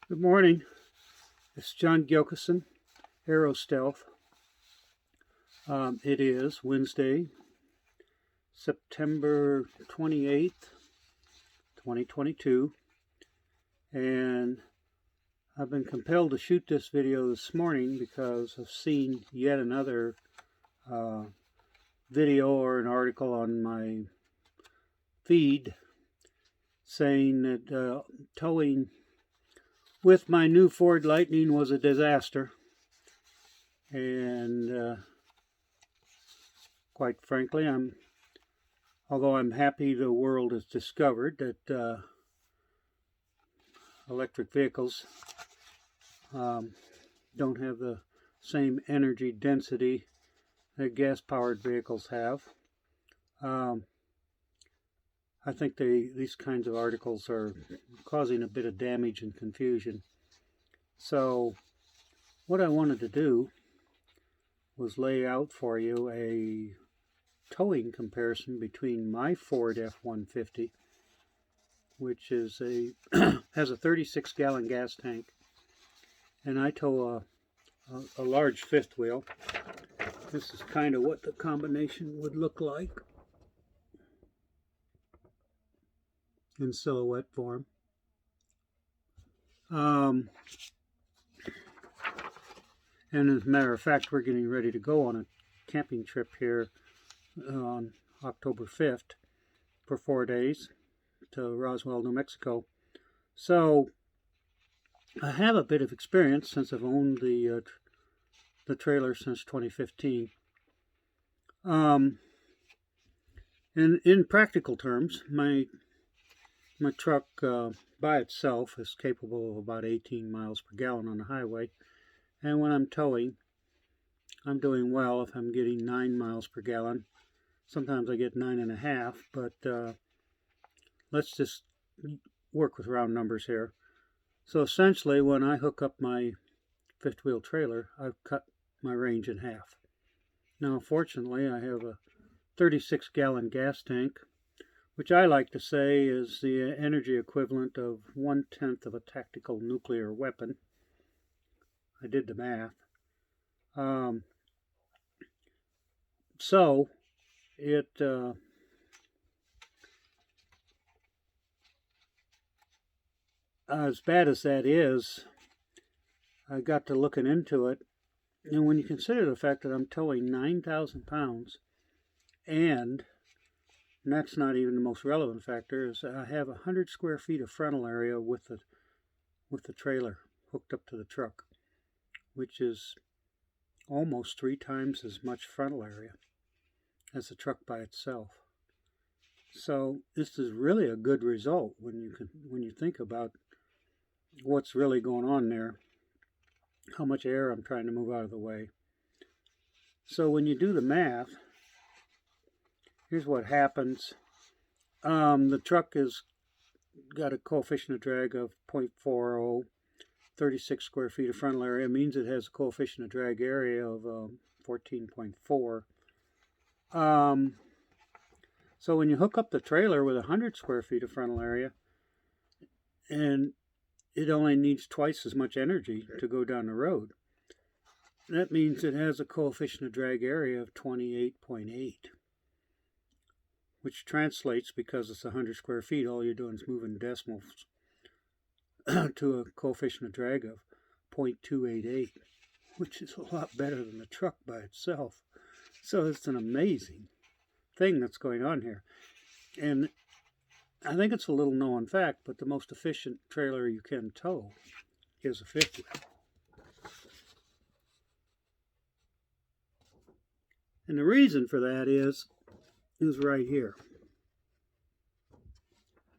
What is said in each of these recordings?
Good morning. It's John Gilkison, Aero Stealth. It is Wednesday, September 28th, 2022, and I've been compelled to shoot this video this morning because I've seen yet another video or an article on my feed saying that towing with my new Ford Lightning was a disaster, and quite frankly, although I'm happy the world has discovered that electric vehicles don't have the same energy density that gas-powered vehicles have. I think these kinds of articles are causing a bit of damage and confusion. So what I wanted to do was lay out for you a towing comparison between my Ford F-150, which is has a 36-gallon gas tank, and I tow a large fifth wheel. This is kind of what the combination would look like in silhouette form. And as a matter of fact, we're getting ready to go on a camping trip here on October 5th for 4 days to Roswell, New Mexico. So I have a bit of experience since I've owned the trailer since 2015. And in practical terms, my truck by itself is capable of about 18 miles per gallon on the highway, and when I'm towing, I'm doing well if I'm getting 9 miles per gallon. Sometimes I get 9.5, but let's just work with round numbers here. So essentially, when I hook up my fifth wheel trailer, I've cut my range in half. Now, fortunately, I have a 36-gallon gas tank, which I like to say is the energy equivalent of 1/10 of a tactical nuclear weapon. I did the math. So it as bad as that is, I got to looking into it, and when you consider the fact that I'm towing 9,000 pounds, and that's not even the most relevant factor, is I have 100 square feet of frontal area with the trailer hooked up to the truck, which is almost 3 times as much frontal area as the truck by itself. So this is really a good result when you think about what's really going on there, how much air I'm trying to move out of the way. So when you do the math, here's what happens. The truck has got a coefficient of drag of 0.40. 36 square feet of frontal area means it has a coefficient of drag area of 14.4. So when you hook up the trailer with 100 square feet of frontal area, and it only needs twice as much energy to go down the road, that means it has a coefficient of drag area of 28.8. which translates, because it's 100 square feet, all you're doing is moving decimals to a coefficient of drag of 0.288, which is a lot better than the truck by itself. So it's an amazing thing that's going on here. And I think it's a little known fact, but the most efficient trailer you can tow is a fifth wheel. And the reason for that is right here.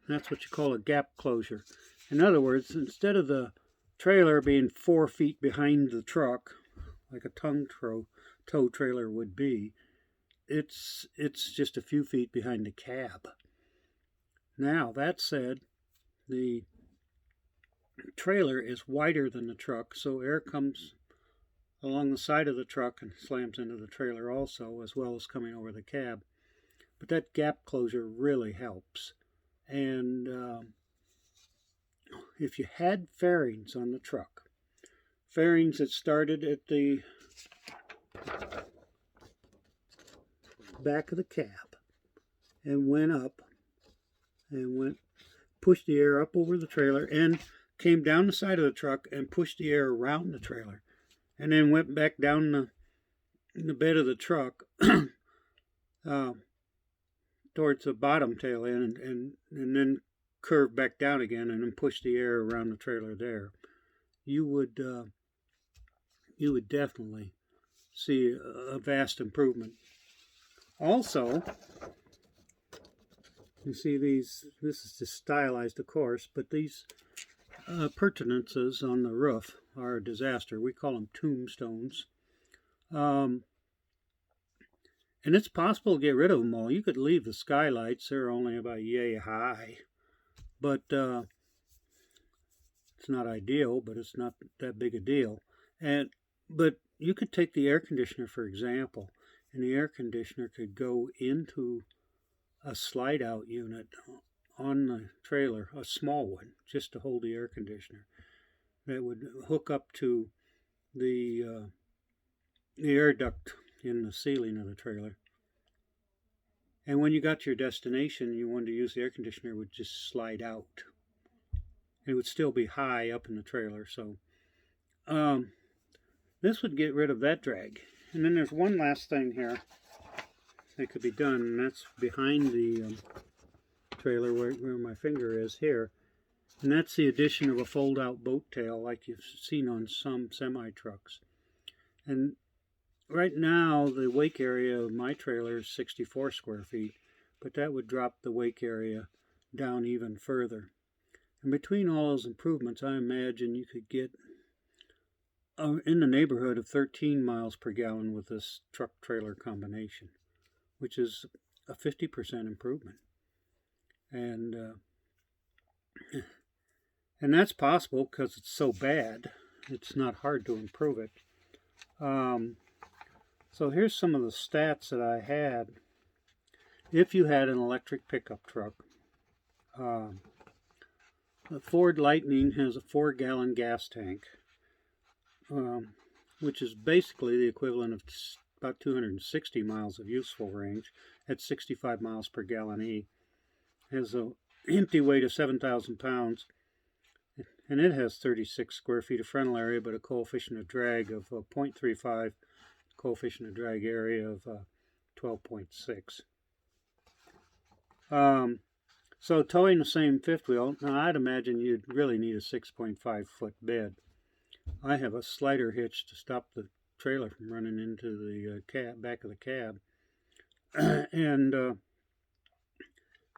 That's what you call a gap closure. In other words, instead of the trailer being 4 feet behind the truck, like a tongue tow trailer would be, it's just a few feet behind the cab. Now, that said, the trailer is wider than the truck, so air comes along the side of the truck and slams into the trailer also, as well as coming over the cab. But that gap closure really helps. And if you had fairings on the truck, fairings that started at the back of the cab and went up and pushed the air up over the trailer and came down the side of the truck and pushed the air around the trailer and then went back down the bed of the truck towards the bottom tail end and then curved back down again and then pushed the air around the trailer there, you would definitely see a vast improvement. Also, you see this is just stylized, of course, but these appurtenances on the roof are a disaster. We call them tombstones. And it's possible to get rid of them all. You could leave the skylights. They're only about yay high. But it's not ideal, but it's not that big a deal. But you could take the air conditioner, for example, and the air conditioner could go into a slide-out unit on the trailer, a small one, just to hold the air conditioner. That would hook up to the air duct in the ceiling of the trailer. And when you got to your destination, you wanted to use the air conditioner, it would just slide out. It would still be high up in the trailer. So this would get rid of that drag. And then there's one last thing here that could be done, and that's behind the trailer where my finger is here. And that's the addition of a fold-out boat tail like you've seen on some semi-trucks. And right now, the wake area of my trailer is 64 square feet, but that would drop the wake area down even further. And between all those improvements, I imagine you could get in the neighborhood of 13 miles per gallon with this truck-trailer combination, which is a 50% improvement. And that's possible because it's so bad. It's not hard to improve it. So here's some of the stats that I had. If you had an electric pickup truck, the Ford Lightning has a 4-gallon gas tank, which is basically the equivalent of about 260 miles of useful range at 65 miles per gallon E. It has an empty weight of 7,000 pounds, and it has 36 square feet of frontal area, but a coefficient of drag of 0.35, coefficient of drag area of 12.6. So towing the same fifth wheel, now I'd imagine you'd really need a 6.5 foot bed. I have a slider hitch to stop the trailer from running into the back of the cab. And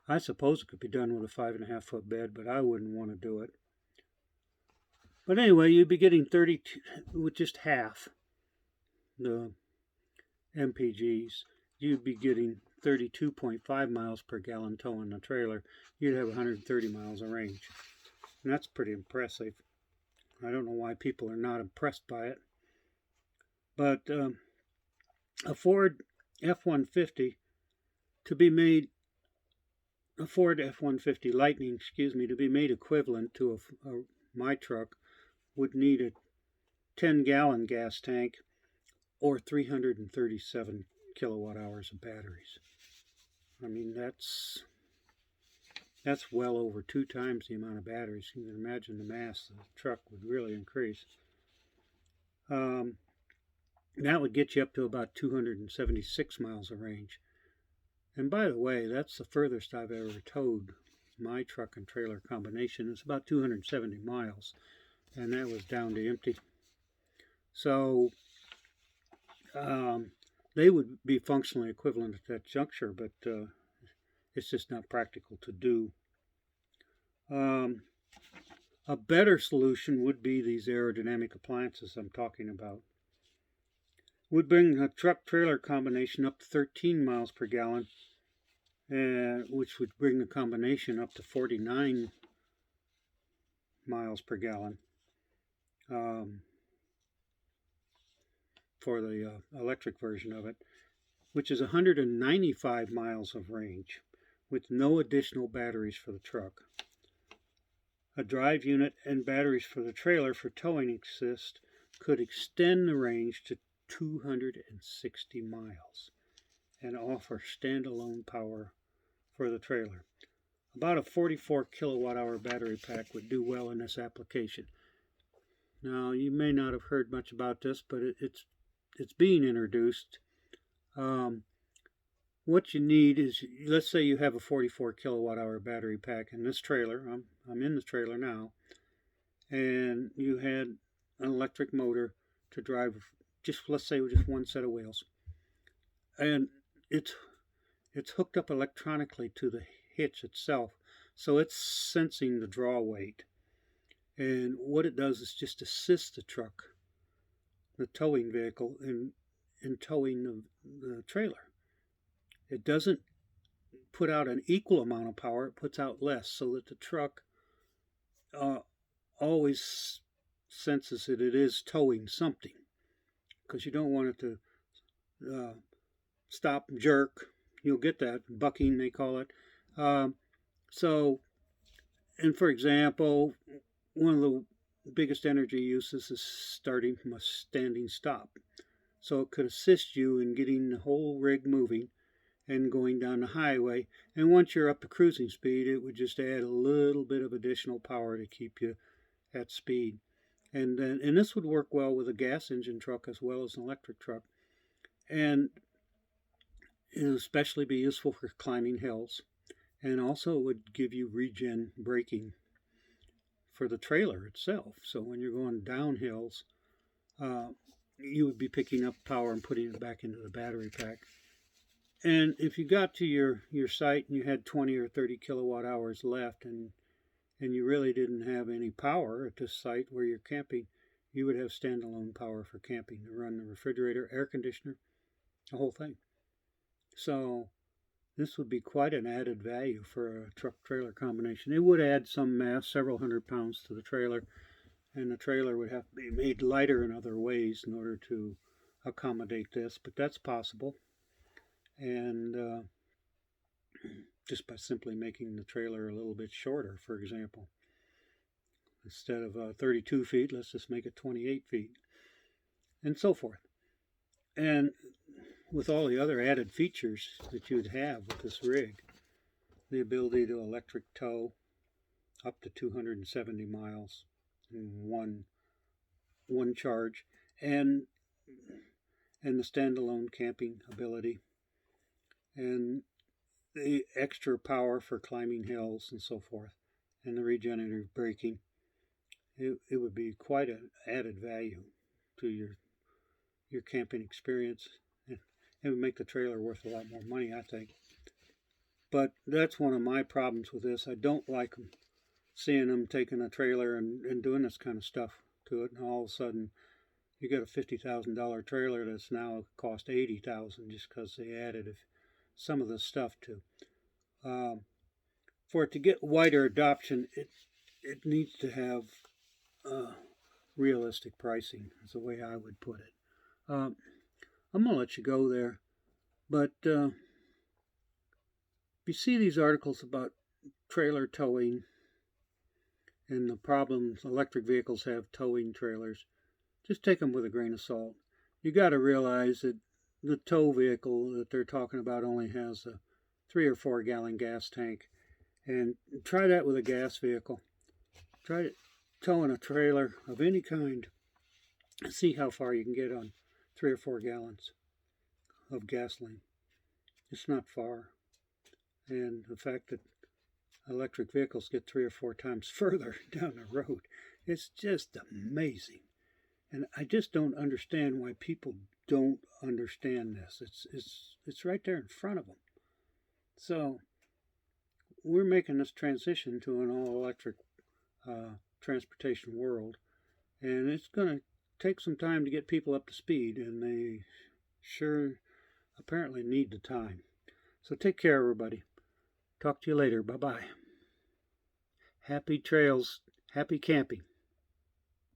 I suppose it could be done with a 5.5 foot bed, but I wouldn't want to do it. But anyway, you'd be getting 32 with just half the MPGs. You'd be getting 32.5 miles per gallon towing the trailer. You'd have 130 miles of range. And that's pretty impressive. I don't know why people are not impressed by it. But a Ford F-150 to be made, a Ford F-150 Lightning, to be made equivalent to my truck would need a 10-gallon gas tank or 337 kilowatt hours of batteries. I mean, that's well over 2 times the amount of batteries. You can imagine the mass of the truck would really increase. That would get you up to about 276 miles of range. And by the way, that's the furthest I've ever towed my truck and trailer combination. It's about 270 miles, and that was down to empty. So they would be functionally equivalent at that juncture, but it's just not practical to do. A better solution would be these aerodynamic appliances I'm talking about. Would bring a truck-trailer combination up to 13 miles per gallon, which would bring the combination up to 49 miles per gallon for the electric version of it, which is 195 miles of range with no additional batteries for the truck. a drive unit and batteries for the trailer for towing assist could extend the range to 260 miles and offer standalone power for the trailer. About a 44 kilowatt hour battery pack would do well in this application. Now, you may not have heard much about this, but it's being introduced. What you need is, let's say you have a 44 kilowatt hour battery pack in this trailer. I'm in the trailer now, and you had an electric motor to drive just, let's say, just one set of wheels, and it's hooked up electronically to the hitch itself, so it's sensing the draw weight, and what it does is just assist the truck, the towing vehicle, in towing the trailer. It doesn't put out an equal amount of power, it puts out less, so that the truck always senses that it is towing something, because you don't want it to stop and jerk. You'll get that bucking, they call it. And for example, one of the biggest energy uses is starting from a standing stop. So it could assist you in getting the whole rig moving and going down the highway. And once you're up to cruising speed, it would just add a little bit of additional power to keep you at speed. And this would work well with a gas engine truck as well as an electric truck. And it would especially be useful for climbing hills. And also it would give you regen braking for the trailer itself. So when you're going down hills, you would be picking up power and putting it back into the battery pack. And if you got to your site and you had 20 or 30 kilowatt hours left, and you really didn't have any power at this site where you're camping, you would have standalone power for camping to run the refrigerator, air conditioner, the whole thing. So this would be quite an added value for a truck-trailer combination. It would add some mass, several hundred pounds to the trailer, and the trailer would have to be made lighter in other ways in order to accommodate this, but that's possible. And just by simply making the trailer a little bit shorter, for example. Instead of 32 feet, let's just make it 28 feet, and so forth. And with all the other added features that you'd have with this rig, the ability to electric tow up to 270 miles in one charge, and the standalone camping ability, and the extra power for climbing hills and so forth, and the regenerative braking, it would be quite an added value to your camping experience. It would make the trailer worth a lot more money, I think. But that's one of my problems with this. I don't like seeing them taking a trailer and doing this kind of stuff to it, and all of a sudden you get a $50,000 trailer that's now cost $80,000 just because they added some of this stuff to. For it to get wider adoption, it needs to have realistic pricing, is the way I would put it. I'm going to let you go there, but if you see these articles about trailer towing and the problems electric vehicles have towing trailers, just take them with a grain of salt. You got to realize that the tow vehicle that they're talking about only has a 3 or 4 gallon gas tank, and try that with a gas vehicle. Try towing a trailer of any kind and see how far you can get on 3 or 4 gallons of gasoline. It's not far. And the fact that electric vehicles get 3 or 4 times further down the road, it's just amazing. And I just don't understand why people don't understand this. It's right there in front of them. So we're making this transition to an all-electric transportation world, and it's going to take some time to get people up to speed, and they sure apparently need the time. So take care, everybody. Talk to you later. Bye-bye. Happy trails. Happy camping.